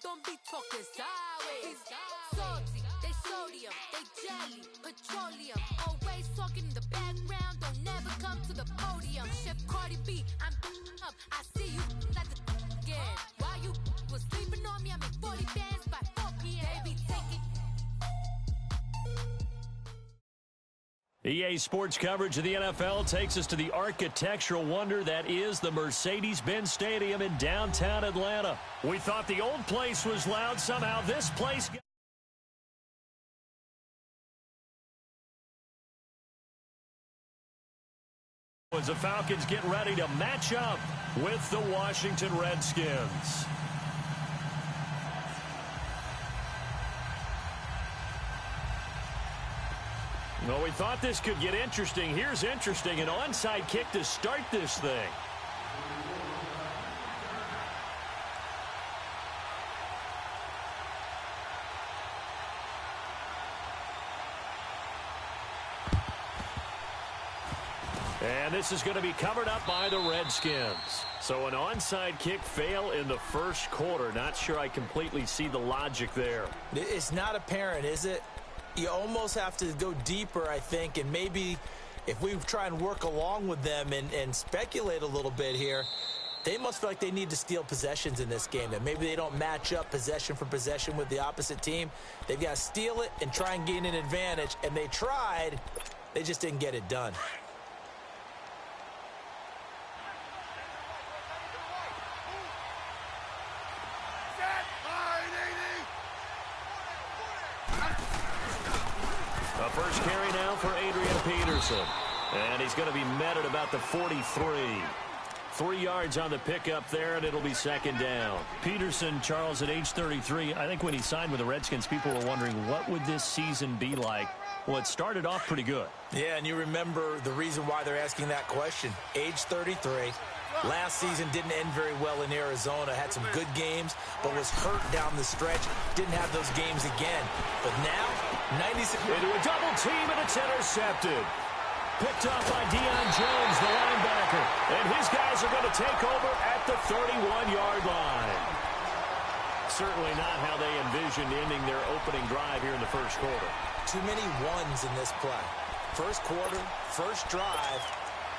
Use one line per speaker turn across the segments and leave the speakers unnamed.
don't be talking sideways. Salty, they sodium, they jelly, petroleum. Always talking in the background, don't never come to the podium. Chef Cardi B, I'm up. I see you at the again. While you was sleeping on me, I make 40 bands by 4 p.m. Baby, take it.
EA Sports coverage of the NFL takes us to the architectural wonder that is the Mercedes-Benz Stadium in downtown Atlanta. We thought the old place was loud. Somehow this place as the Falcons get ready to match up with the Washington Redskins. Well, we thought this could get interesting. Here's interesting. An onside kick to start this thing. And this is going to be covered up by the Redskins. So an onside kick fail in the first quarter. Not sure I completely see the logic there.
It's not apparent, is it? You almost have to go deeper, I think, and maybe if we try and work along with them and speculate a little bit here, they must feel like they need to steal possessions in this game, that maybe they don't match up possession for possession with the opposite team. They've got to steal it and try and gain an advantage, and they tried. They just didn't get it done.
First carry now for Peterson. And he's going to be met at about the 43. 3 yards on the pickup there, and it'll be second down. Peterson, Charles, at age 33, I think when he signed with the Redskins, people were wondering what would this season be like. Well, it started off pretty good.
Yeah, and you remember the reason why they're asking that question. Age 33. Last season didn't end very well in Arizona. Had some good games, but was hurt down the stretch. Didn't have those games again. But now, 96...
Into a double team, and it's intercepted. Picked off by Deion Jones, the linebacker. And his guys are going to take over at the 31-yard line. Certainly not how they envisioned ending their opening drive here in the first quarter.
Too many ones in this play. First quarter, first drive,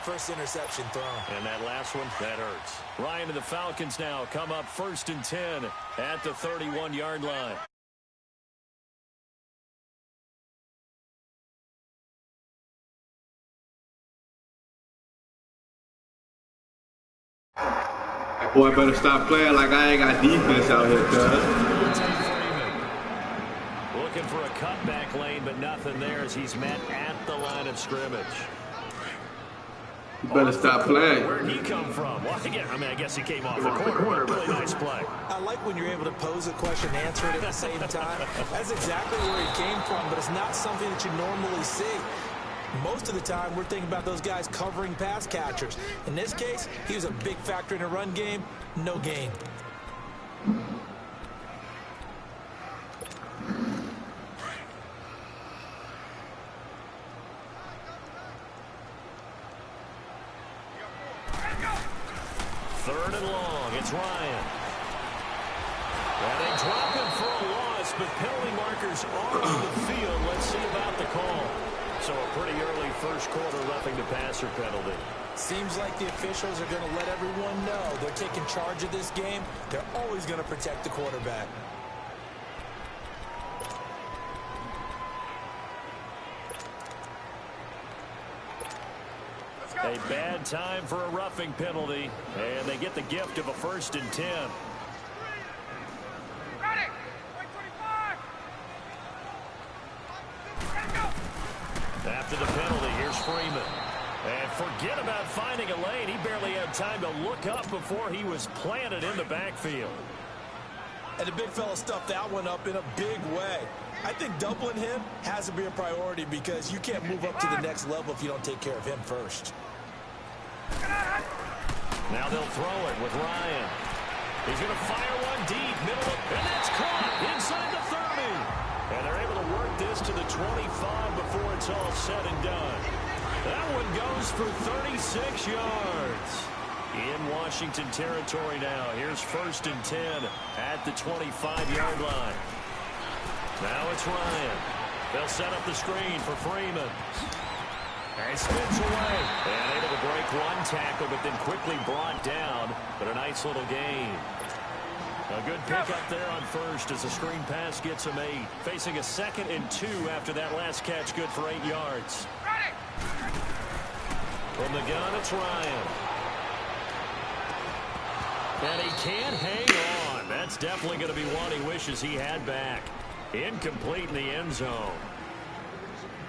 first interception thrown.
And that last one, that hurts. Ryan and the Falcons now come up 1st and 10 at the 31-yard line.
Boy, better stop playing like I ain't got defense out here, cuz.
Looking for a cutback lane, but nothing there as he's met at the line of scrimmage.
You better stop playing.
Where'd he come from? Well, I guess he came off the corner. Really nice play.
I like when you're able to pose a question and answer it at the same time. That's exactly where he came from, but it's not something that you normally see. Most of the time, we're thinking about those guys covering pass catchers. In this case, he was a big factor in a run game. No gain.
Third and long. It's Ryan. And they drop him for a loss, but penalty markers are on the field. Let's see about the call. So a pretty early first quarter roughing the passer penalty.
Seems like the officials are going to let everyone know they're taking charge of this game. They're always going to protect the quarterback.
A bad time for a roughing penalty, and they get the gift of a 1st and 10. After the penalty, here's Freeman. And forget about finding a lane. He barely had time to look up before he was planted in the backfield.
And the big fella stuffed that one up in a big way. I think doubling him has to be a priority because you can't move up to the next level if you don't take care of him first.
Now they'll throw it with Ryan. He's going to fire one deep, middle of, and that's caught inside the 30. And they're able to work this to the 25 before it's all said and done. That one goes for 36 yards. in Washington territory now. Here's 1st and 10 at the 25-yard line. Now it's Ryan. They'll set up the screen for Freeman. And spins away. And able to break one tackle, but then quickly brought down. But a nice little gain. A good pick up there on 1st as the screen pass gets him 8. Facing a 2nd and 2 after that last catch, good for 8 yards. From the gun, it's Ryan. And he can't hang on. That's definitely going to be one he wishes he had back. Incomplete in the end zone.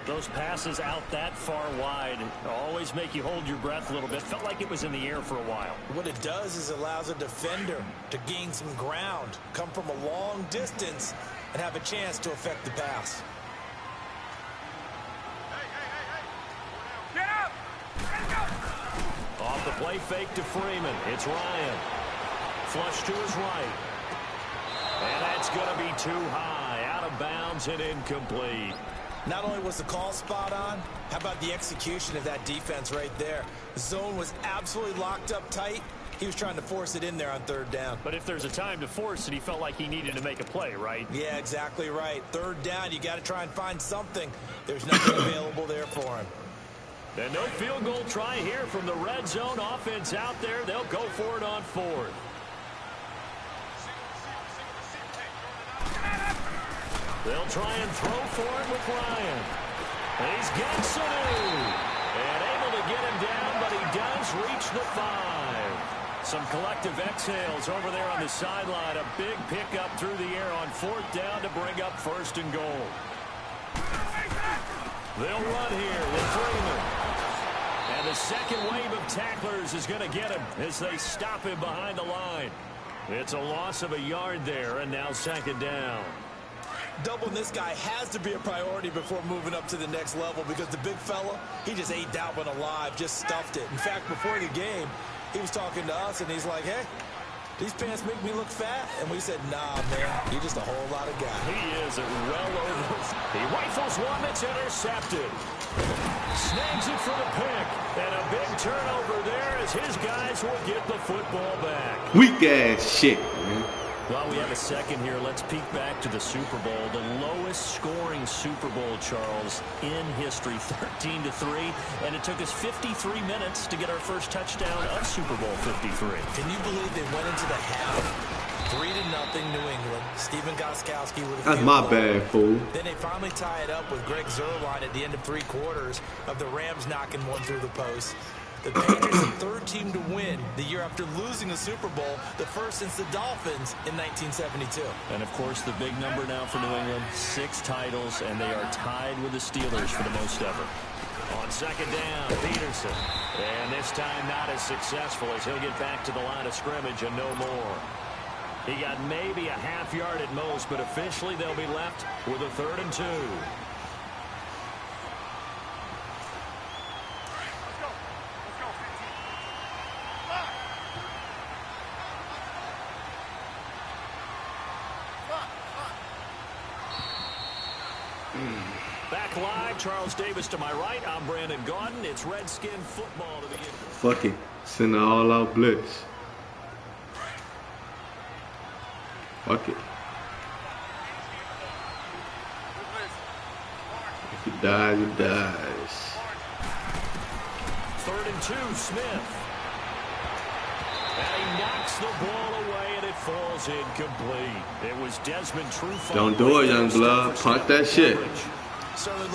Those passes out that far wide always make you hold your breath a little bit. Felt like it was in the air for a while. What it does is it allows a defender to gain some ground, come from a long distance, and have a chance to affect the pass. Off the play fake to Freeman. It's Ryan. Flush to his right. And that's going to be too high. Out of bounds and incomplete. Not only was the call spot on, how about the execution of that defense right there? The zone was absolutely locked up tight. He was trying to force it in there on 3rd down. But if there's a time to force it, he felt like he needed to make a play, right? Yeah, exactly right. 3rd down, you got to try and find something. There's nothing available there for him. And no field goal try here from the red zone. Offense out there. They'll go for it on 4th. They'll try and throw for it with Ryan. And he's got Sanu. And able to get him down, but he does reach the 5. Some collective exhales over there on the sideline. A big pickup through the air on 4th down to bring up 1st and goal. They'll run here with Freeman. And the second wave of tacklers is going to get him as they stop him behind the line. It's a loss of a yard there, and now 2nd down. Doubling this guy has to be a priority before moving up to the next level because the big fella, he just ate that one alive, just stuffed it. In fact, before the game, he was talking to us, and he's like, hey, these pants make me look fat. And we said, nah, man, you're just a whole lot of guy. He is well over. He rifles one that's intercepted. Snags it for the pick. And a big turnover there as his guys will get the football back.
Weak ass shit, man.
While we have a second here, let's peek back to the Super Bowl. The lowest scoring Super Bowl, Charles, in history, 13-3. And it took us 53 minutes to get our first touchdown of Super Bowl 53. Can you believe they went into the half 3-0 New England? Stephen Gostkowski with a
That's my bad, fool.
Then they finally tie it up with Greg Zuerlein at the end of 3 quarters of the Rams knocking one through the post. The Patriots, the 3rd team to win the year after losing a Super Bowl, the first since the Dolphins in 1972. And, of course, the big number now for New England, 6 titles, and they are tied with the Steelers for the most ever. On 2nd down, Peterson. And this time not as successful as he'll get back to the line of scrimmage and no more. He got maybe a half yard at most, but officially they'll be left with a 3rd and 2. Back live, Charles Davis to my right. I'm Brandon Gaudin. It's Redskin football to begin.
Fuck it. Send an all-out blitz. Fuck it. If it dies, it dies.
3rd and 2, Smith. And he knocks the ball away, and it falls incomplete. It was Desmond Trufant.
Don't do it, young blood. Punt that shit.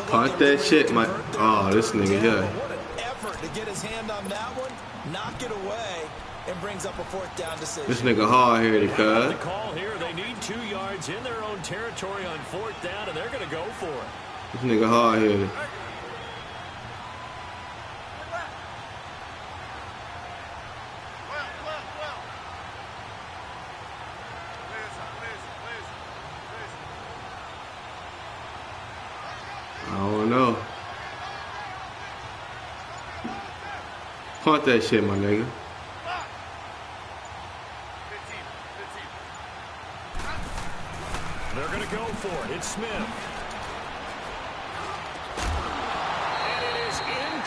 Punt that shit, my. Oh, this nigga here.
What an effort to get his hand on that one, knock it away, and brings up a 4th down decision.
This nigga hard-headed, cuz.
The call here, they need 2 yards in their own territory on 4th down, and they're going to go for it.
This nigga hard-headed. I don't know. Punt that shit, my nigga.
They're going to go for it. It's Smith. And it is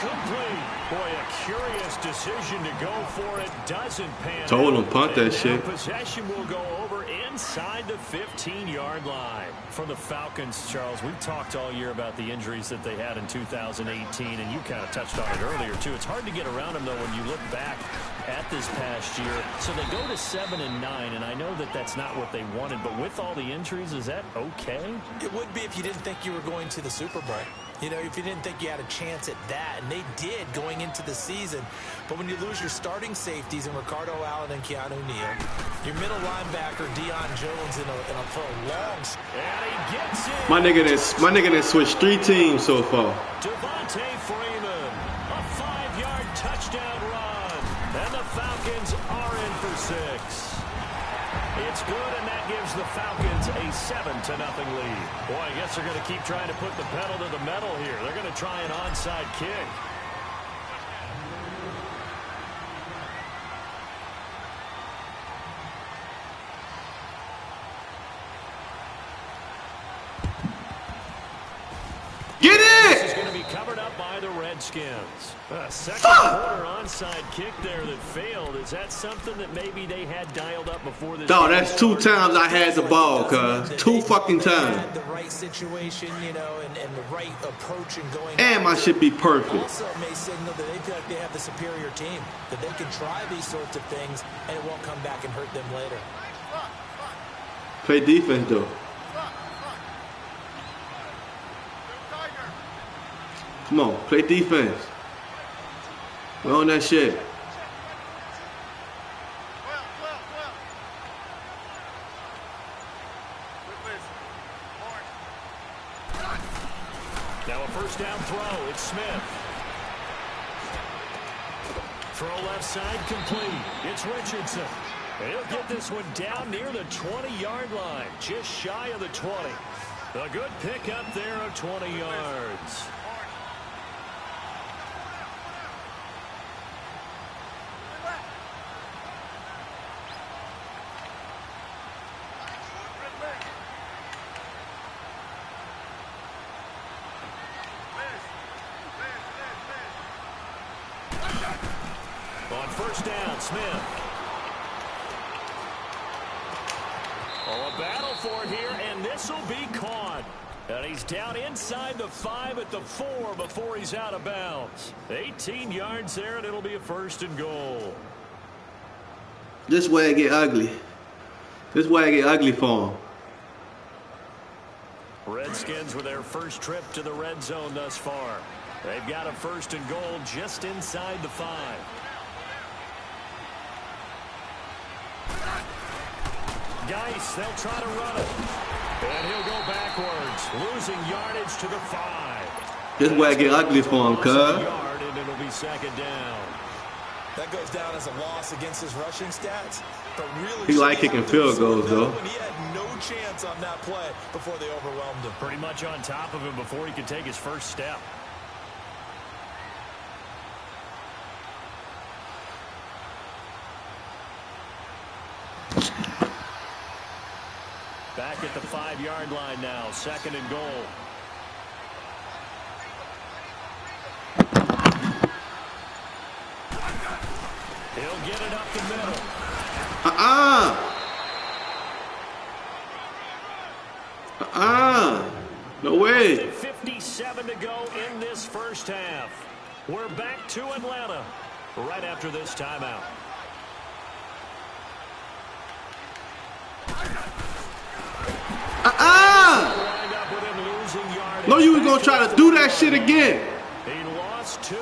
complete. Boy, a curious decision to go for it. Doesn't pan
Told
out.
him, punt that shit.
Possession will go over inside the 15-yard line. For the Falcons, Charles, we've talked all year about the injuries that they had in 2018, and you kind of touched on it earlier, too. It's hard to get around them, though, when you look back at this past year. So they go to 7-9, and I know that that's not what they wanted, but with all the injuries, is that okay?
It would be if you didn't think you were going to the Super Bowl. You know, if you didn't think you had a chance at that, and they did going into the season. But when you lose your starting safeties in Ricardo Allen and Keanu Neal, your middle linebacker Deion Jones for a long.
And he gets it.
My nigga that switched 3 teams so far.
Devontae Freeman, a 5-yard touchdown run, and the Falcons are in for 6. It's good, and that gives the Falcons a 7-0 lead. Boy, I guess they're going to keep trying to put the pedal to the metal here. They're going to try an onside kick.
Get it!
This is going to be covered up by the Redskins. A second-quarter onside kick there that failed. Is that something that maybe they had dialed up before this?
Dog, that's 2 times I had the ball, cuz. 2 fucking times.
The right situation, you know, and the right approach and going.
And my shit be perfect.
Also may signal that they feel like they have the superior team, that they can try these sorts of things, and it won't come back and hurt them later.
Play defense, though. Come on, play defense. We're on that shit.
Now a first down throw. It's Smith. Throw left side complete. It's Richardson. And he'll get this one down near the 20-yard line, just shy of the 20. A good pickup there of 20 yards. On first down, Smith. Oh, a battle for it here, and this will be caught. And he's down inside the 5 at the 4 before he's out of bounds. 18 yards there, and it'll be a first and goal.
This way it get ugly. This way it get ugly for him.
Redskins with their first trip to the red zone thus far. They've got a first and goal just inside the 5. Geis, they'll try to run it. And he'll go backwards, losing yardage to the 5.
This way it get ugly for him, cuz.
And it'll be second down.
That goes down as a loss against his rushing stats. But really,
He like kicking field goals, though.
When he had no chance on that play before they overwhelmed him.
Pretty much on top of him before he could take his first step. Back at the 5-yard line now, second and goal. He'll get it up the middle.
No way.
57 to go in this first half. We're back to Atlanta right after this timeout.
No, you was going to try to do that shit again.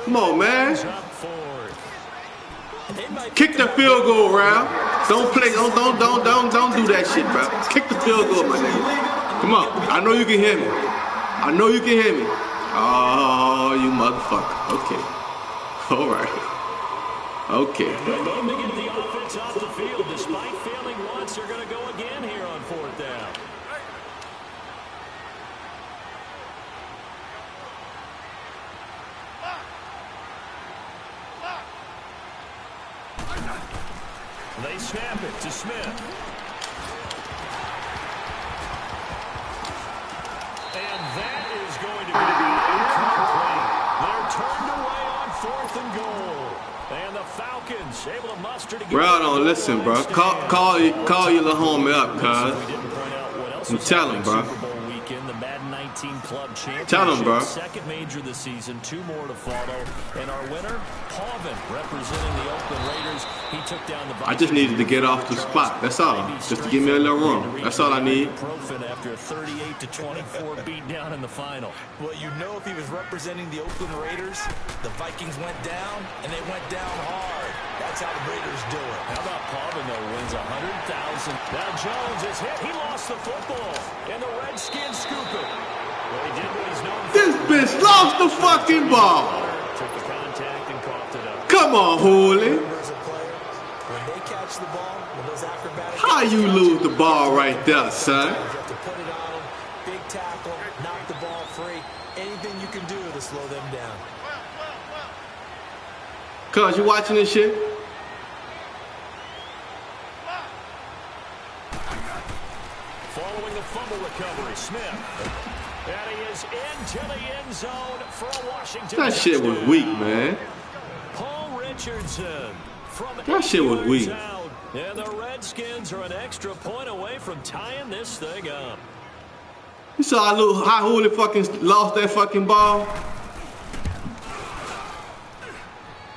Come on, man. Kick the field goal, Ralph. Don't play. Don't do that shit, bro. Kick the field goal, my nigga. Come on. I know you can hear me. I know you can hear me. Oh, you motherfucker. Okay. All right. Okay.
They get the offense off the field. Despite failing once, they're going to go again here on fourth down. They snap it to Smith. And that is going to be incomplete. They're turned away goal. And the Falcons able to muster together.
Bro, don't listen, bro. Call your little homie up, cuz. And tell him, bro.
The Madden 19 Club Championship.
Tell him, bro.
Second major this season, 2 more to follow. And our winner, Pauvin, representing the Oakland Raiders. He took down the Vikings.
I just needed to get off the spot. That's all. Just to give me a little room. That's all I need.
After a 38-24 beatdown in the final.
Well, you know, if he was representing the Oakland Raiders, the Vikings went down, and they went down hard. That's how the Raiders do it.
How about Pauvin, though, wins $100,000. Now Jones is hit. He lost the football. And the Redskins scoop it. Well, he did what he's known for.
This bitch lost the fucking ball.
Took the contact and coughed it up.
Come on, Hooley.
When they catch the ball, when those acrobatic...
How you lose the ball right there, son?
You have to put it on them. Big tackle, knock the ball free. Anything you can do to slow them down.
Cuz, you watching this shit?
Following the fumble recovery, Smith. And he is into the end zone for a Washington.
That shit was weak, man.
Paul Richardson from
That shit was weak.
Out. And the Redskins are an extra point away from tying this thing up.
You saw how Hooley fucking lost that fucking ball?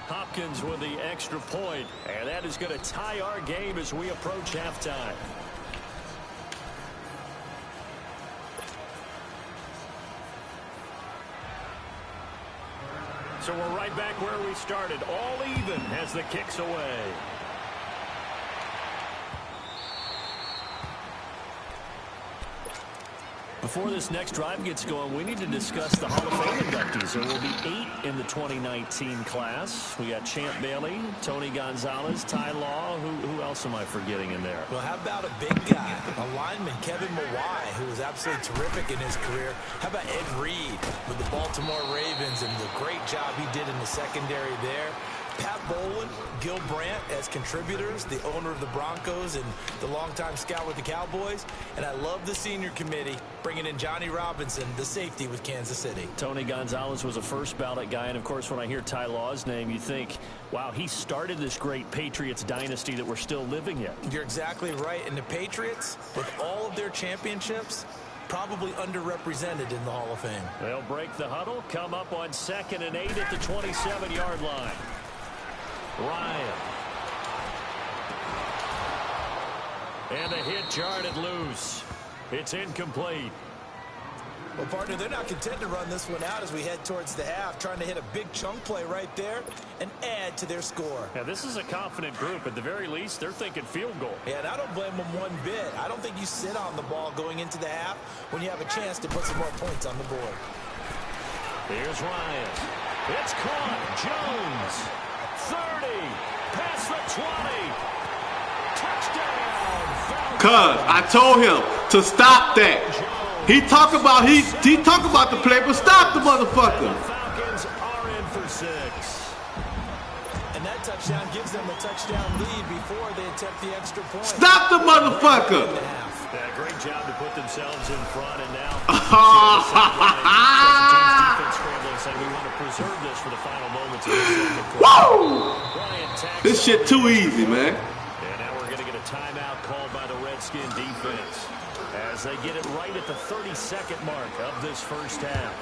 Hopkins with the extra point, and that is going to tie our game as we approach halftime. So we're right back where we started, all even as the kick's away. Before this next drive gets going, we need to discuss the Hall of Fame inductees. There will be 8 in the 2019 class. We got Champ Bailey, Tony Gonzalez, Ty Law. Who else am I forgetting in there?
Well, how about a big guy, a lineman, Kevin Mawai, who was absolutely terrific in his career. How about Ed Reed with the Baltimore Ravens and the great job he did in the secondary there. Pat Bowlen, Gil Brandt as contributors, the owner of the Broncos and the longtime scout with the Cowboys. And I love the senior committee bringing in Johnny Robinson, the safety with Kansas City.
Tony Gonzalez was a first ballot guy. And, of course, when I hear Ty Law's name, you think, wow, he started this great Patriots dynasty that we're still living in.
You're exactly right. And the Patriots, with all of their championships, probably underrepresented in the Hall of Fame.
They'll break the huddle, come up on 2nd and 8 at the 27-yard line. Ryan. And a hit jarred loose. It's incomplete.
Well, partner, they're not content to run this one out as we head towards the half, trying to hit a big chunk play right there and add to their score.
Now, this is a confident group. At the very least, they're thinking field goal.
Yeah, and I don't blame them one bit. I don't think you sit on the ball going into the half when you have a chance to put some more points on the board.
Here's Ryan. It's caught. Jones. 30, past the 20, touchdown.
Cuz, I told him to stop that. He talk about the play, but stop the motherfucker.
The Falcons are in for 6.
And that touchdown gives them a touchdown lead before they attempt the extra point.
Stop the motherfucker.
Yeah, great job to put themselves in front, and now defense scrambling, saying we want to preserve this for the final moments of the second quarter.
Whoa! This shit too easy, man.
And now we're going to get a timeout called by the Redskin defense as they get it right at the 32nd mark of this first half.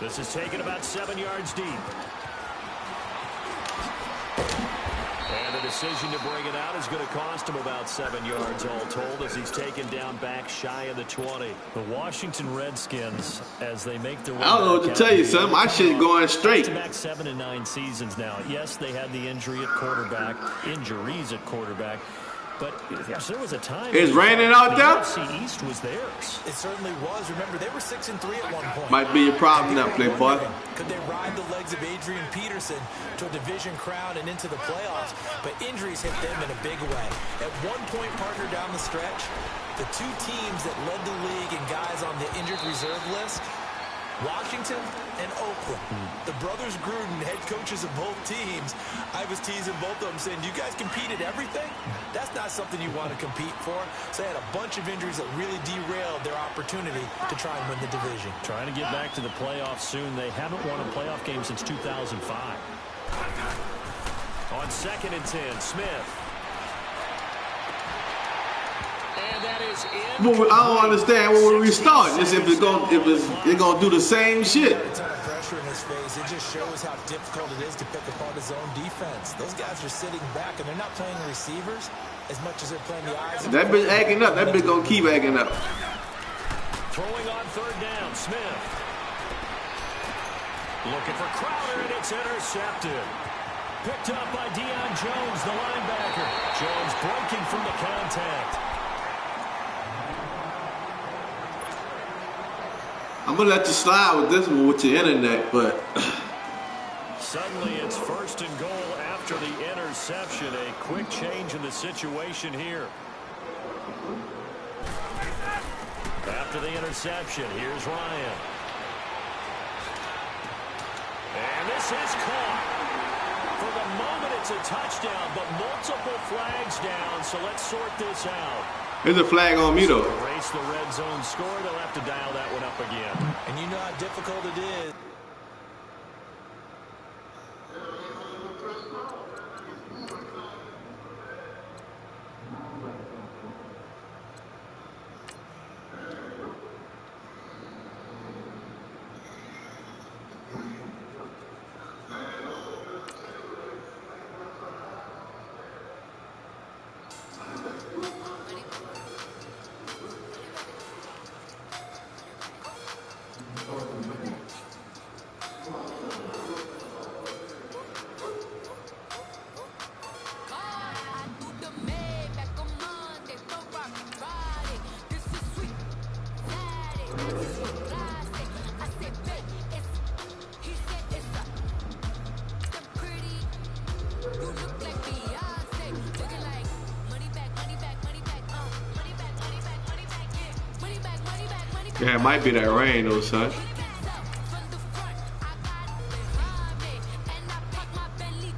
This is taken about 7 yards deep. And the decision to bring it out is going to cost him about 7 yards all told as he's taken down back shy of the 20. The Washington Redskins, as they make their way
I don't know what to tell you, son. My shit going straight.
Back 7 and 9 seasons now. Yes, they had the injuries at quarterback, but yes, there was a time.
It's raining out there?
The NFC East was theirs.
It certainly was. Remember, they were 6-3 at one point.
Might be a problem now, playboy.
Could they ride the legs of Adrian Peterson to a division crown and into the playoffs? But injuries hit them in a big way. At one point, partner, down the stretch, the two teams that led the league and guys on the injured reserve list Washington and Oakland. The brothers Gruden, head coaches of both teams. I was teasing both of them saying, you guys compete at everything? That's not something you want to compete for. So they had a bunch of injuries that really derailed their opportunity to try and win the division.
Trying to get back to the playoffs soon. They haven't won a playoff game since 2005. On 2nd and 10, Smith. And that is it.
Well, I don't understand what we're restarting. It's if they're gonna do the same shit.
A ton of pressure in his face. It just shows how difficult it is to pick apart his own defense. Those guys are sitting back and they're not playing receivers as much as they're playing the eyes.
That bitch acting up. That bitch gonna keep acting up.
Throwing on 3rd down, Smith. Looking for Crowder, and it's intercepted. Picked up by Deion Jones, the linebacker. Jones breaking from the contact.
I'm gonna let you slide with this one with your internet, but
Suddenly it's 1st and goal after the interception. A quick change in the situation here. After the interception, here's Ryan. And this is caught. For the moment, it's a touchdown, but multiple flags down, so let's sort this out.
there's a flag on me though.
Erase the red zone score. They'll have to dial that one up again.
And you know how difficult it is.
Yeah, it might be that rain though, son.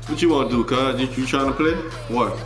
What you want to do, cuz? You trying to play? What?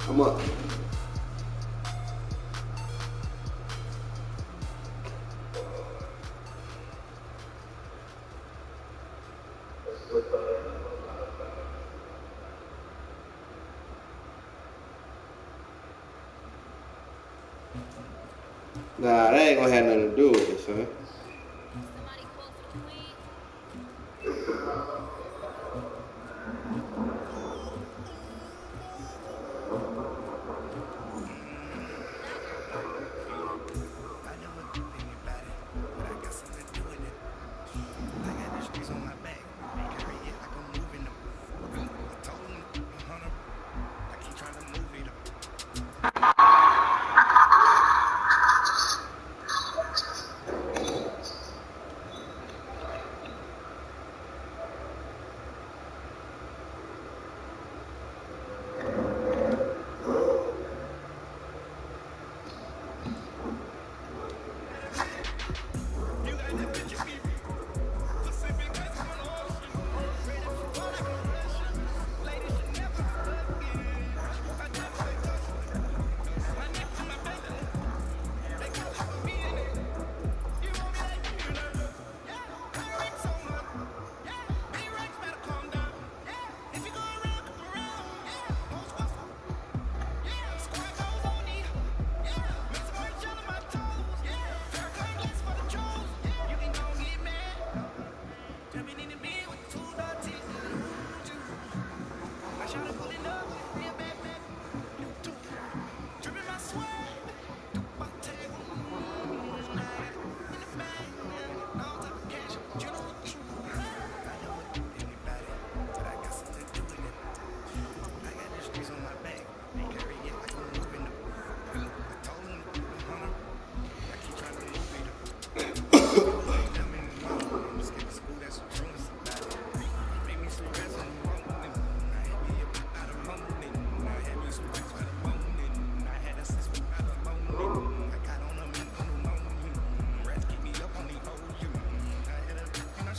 I'm up. Nah, that ain't gonna have nothing to do with it, son.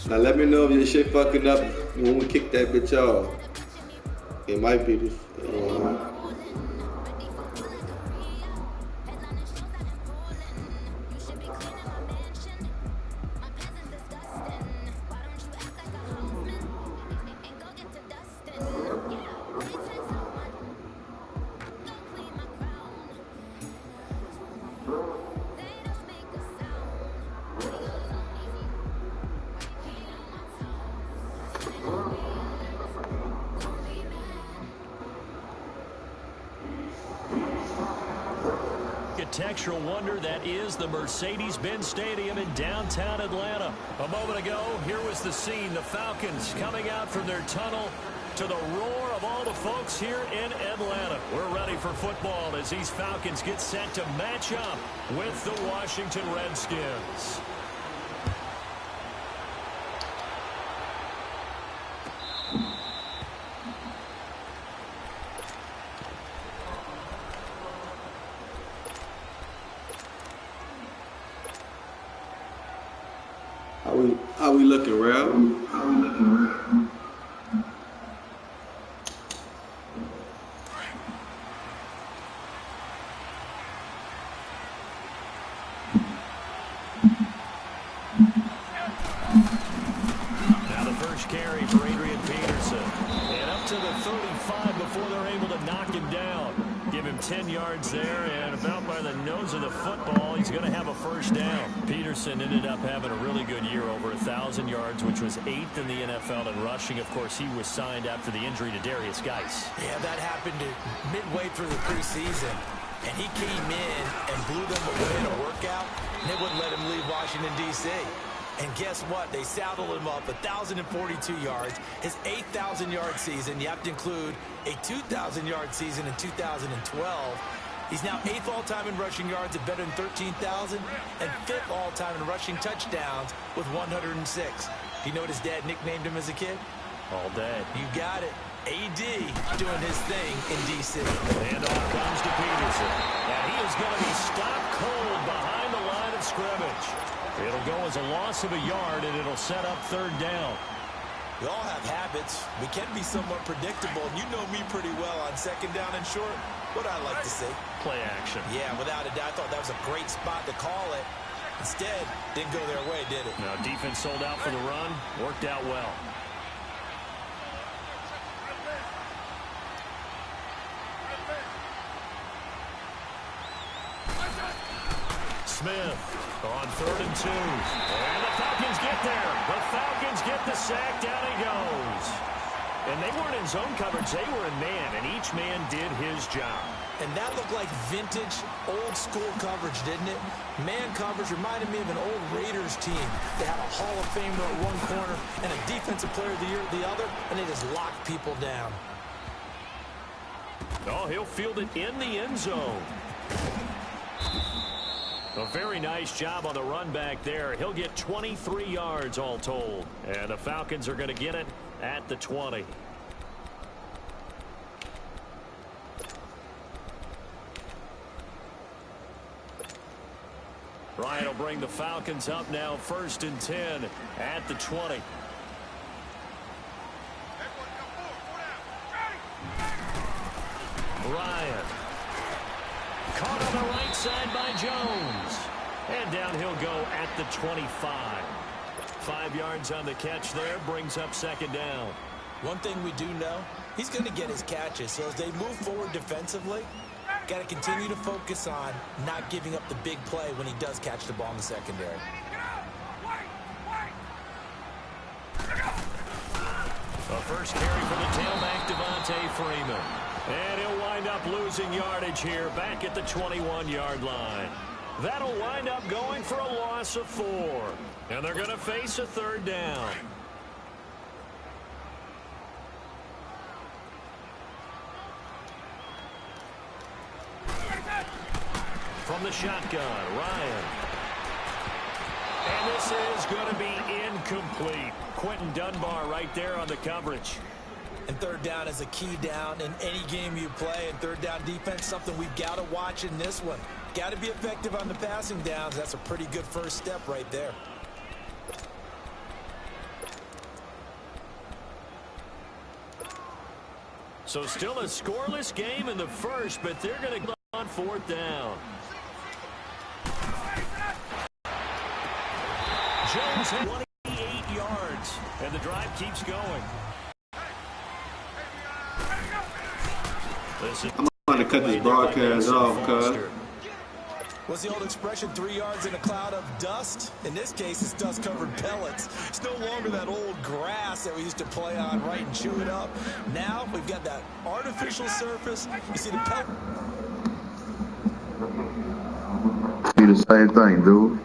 Now let me know if your shit fucking up when we kick that bitch off. It might be this.
Architectural wonder that is the Mercedes-Benz Stadium in downtown Atlanta. A moment ago, here was the scene. The Falcons coming out from their tunnel to the roar of all the folks here in Atlanta. We're ready for football as these Falcons get set to match up with the Washington Redskins.
How we looking, Ralph? How we looking, Ralph?
Now the first carry for Adrian Peterson. And up to the 35 before they're able to knock him down. Give him 10 yards there, and about by the nose of the football, he's going to have a first down. Peterson ended up having a really good year, over 1,000 yards, which was 8th in the NFL in rushing. Of course, he was signed after the injury to Darius Geis.
Yeah, that happened midway through the preseason, and he came in and blew them away in a workout, and they wouldn't let him leave Washington, D.C. And guess what? They saddled him up 1,042 yards. His 8,000-yard season, you have to include a 2,000-yard season in 2012. He's now 8th all-time in rushing yards at better than 13,000 and 5th all-time in rushing touchdowns with 106. Do you know what his dad nicknamed him as a kid?
All day.
You got it. AD doing his thing in D.C.
And off comes to Peterson. And he is going to be stopped cold behind the line of scrimmage. It'll go as a loss of a yard, and it'll set up third down.
We all have habits. We can be somewhat predictable. You know me pretty well on second down and short. What I like to see.
Play action.
Yeah, without a doubt. I thought that was a great spot to call it. Instead, didn't go their way, did it?
Now, defense sold out for the run. Worked out well. Smith on 3rd and 2. And the Falcons get there. The Falcons get the sack. Down he goes. And they weren't in zone coverage. They were in man, and each man did his job.
And that looked like vintage, old-school coverage, didn't it? Man coverage reminded me of an old Raiders team. They had a Hall of Famer at one corner and a Defensive Player of the Year at the other, and they just locked people down.
Oh, he'll field it in the end zone. A very nice job on the run back there. He'll get 23 yards all told. And the Falcons are going to get it at the 20. Ryan will bring the Falcons up now 1st and 10 at the 20. Ryan. Caught on the right side by Jones. And down he'll go at the 25. 5 yards on the catch there. Brings up 2nd down.
One thing we do know, he's going to get his catches. So as they move forward defensively, got to continue to focus on not giving up the big play when he does catch the ball in the secondary.
The first carry for the tailback, Devontae Freeman. And he'll wind up losing yardage here back at the 21-yard line. That'll wind up going for a loss of 4. And they're going to face a 3rd down. From the shotgun, Ryan. And this is going to be incomplete. Quentin Dunbar right there on the coverage.
And 3rd down is a key down in any game you play. And 3rd down defense, something we've got to watch in this one. Got to be effective on the passing downs. That's a pretty good first step right there.
So still a scoreless game in the first, but they're going to go on 4th down. Jones had 28 yards, and the drive keeps going.
I'm going to cut this broadcast off, cuz.
What's the old expression, 3 yards in a cloud of dust? In this case, it's dust-covered pellets. It's no longer that old grass that we used to play on, right, and chew it up. Now, we've got that artificial surface. You see the pellet.
Do the same thing, dude.